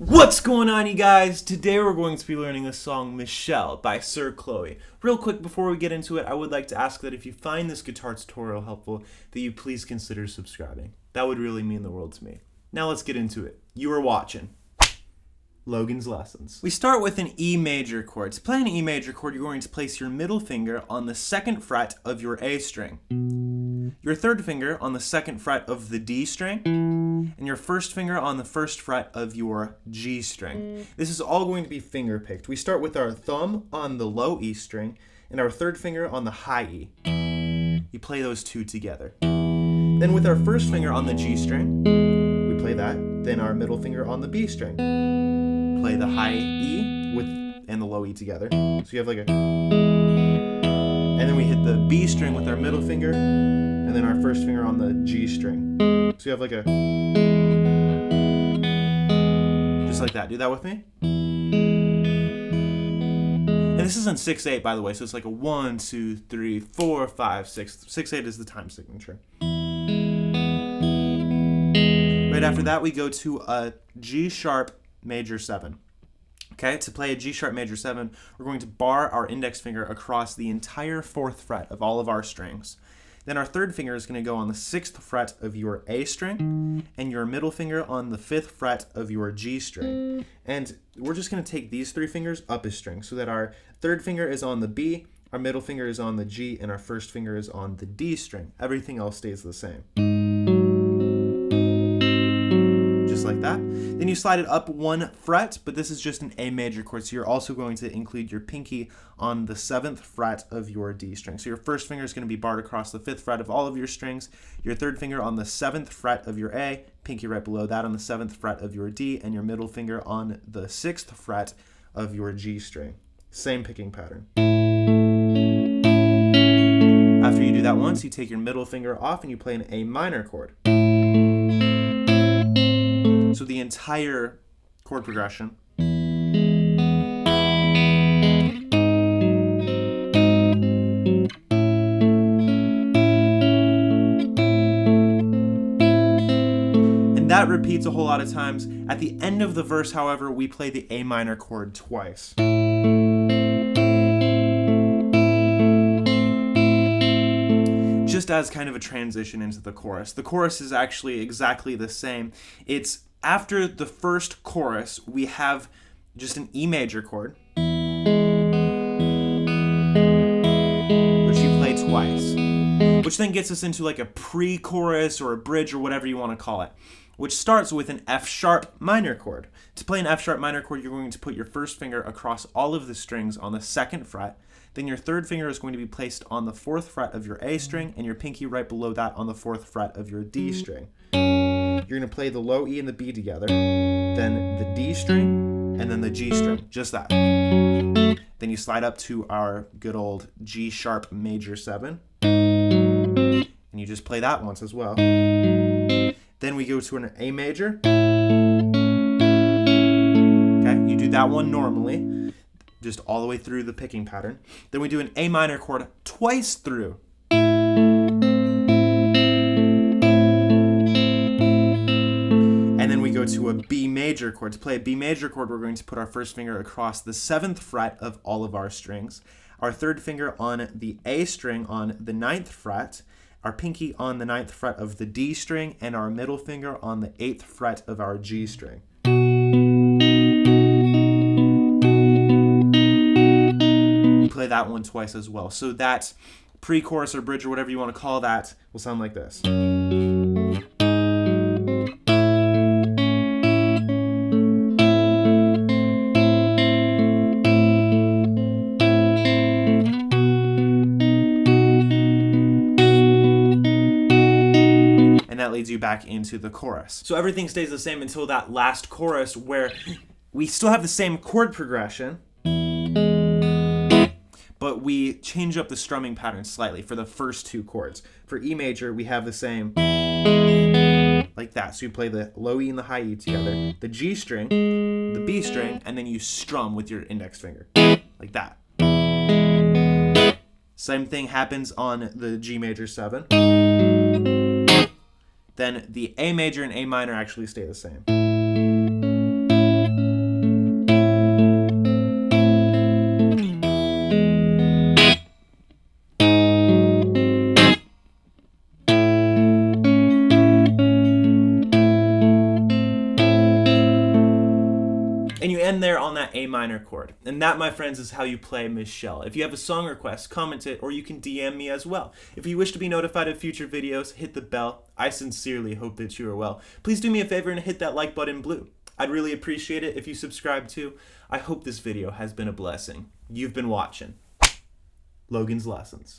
What's going on, you guys? Today we're going to be learning the song Michelle by Sir Chloe. Real quick before we get into it, I would like to ask that if you find this guitar tutorial helpful, that you please consider subscribing. That would really mean the world to me. Now let's get into it. You are watching Logan's Lessons. We start with an E major chord. To play an E major chord, you're going to place your middle finger on the second fret of your A string, your third finger on the second fret of the D string, and your first finger on the first fret of your G string. This is all going to be finger picked. We start with our thumb on the low E string and our third finger on the high E. You play those two together. Then with our first finger on the G string, we play that. Then our middle finger on the B string. Play the high E and the low E together. So you have like a... And then we hit the B string with our middle finger, and then our first finger on the G string. So you have like a... Just like that. Do that with me. And this is in 6/8, by the way, so it's like a 1, 2, 3, 4, 5, 6. 6/8 is the time signature. Right after that, we go to a G sharp major 7. Okay, to play a G sharp major 7, we're going to bar our index finger across the entire 4th fret of all of our strings. Then our third finger is going to go on the 6th fret of your A string, and your middle finger on the 5th fret of your G string. And we're just going to take these 3 fingers up a string so that our third finger is on the B, our middle finger is on the G, and our first finger is on the D string. Everything else stays the same. Just like that. Then you slide it up 1 fret, but this is just an A major chord, so you're also going to include your pinky on the 7th fret of your D string. So your first finger is going to be barred across the 5th fret of all of your strings, your third finger on the 7th fret of your A, pinky right below that on the 7th fret of your D, and your middle finger on the 6th fret of your G string. Same picking pattern. After you do that once, you take your middle finger off and you play an A minor chord. So the entire chord progression. And that repeats a whole lot of times. At the end of the verse, however, we play the A minor chord twice. Just as kind of a transition into the chorus. The chorus is actually exactly the same. It's after the first chorus, we have just an E major chord, which you play twice, which then gets us into like a pre-chorus or a bridge or whatever you want to call it, which starts with an F sharp minor chord. To play an F sharp minor chord, you're going to put your first finger across all of the strings on the 2nd fret. Then your third finger is going to be placed on the 4th fret of your A string, and your pinky right below that on the 4th fret of your D string. You're going to play the low E and the B together, then the D string, and then the G string, just that. Then you slide up to our good old G sharp major 7, and you just play that once as well. Then we go to an A major. Okay, you do that one normally, just all the way through the picking pattern. Then we do an A minor chord twice through. And then we go to a B major chord. To play a B major chord, we're going to put our first finger across the 7th fret of all of our strings, our third finger on the A string on the 9th fret, our pinky on the 9th fret of the D string, and our middle finger on the 8th fret of our G string. Play that one twice as well. So that pre-chorus or bridge or whatever you want to call that will sound like this. And that leads you back into the chorus. So everything stays the same until that last chorus where we still have the same chord progression, but we change up the strumming pattern slightly for the first 2 chords. For E major, we have the same, like that. So you play the low E and the high E together, the G string, the B string, and then you strum with your index finger, like that. Same thing happens on the G major 7. Then the A major and A minor actually stay the same. end there on that A minor chord. And that, my friends, is how you play Michelle. If you have a song request, comment it, or you can DM me as well. If you wish to be notified of future videos, hit the bell. I sincerely hope that you are well. Please do me a favor and hit that like button blue. I'd really appreciate it if you subscribe too. I hope this video has been a blessing. You've been watching Logan's Lessons.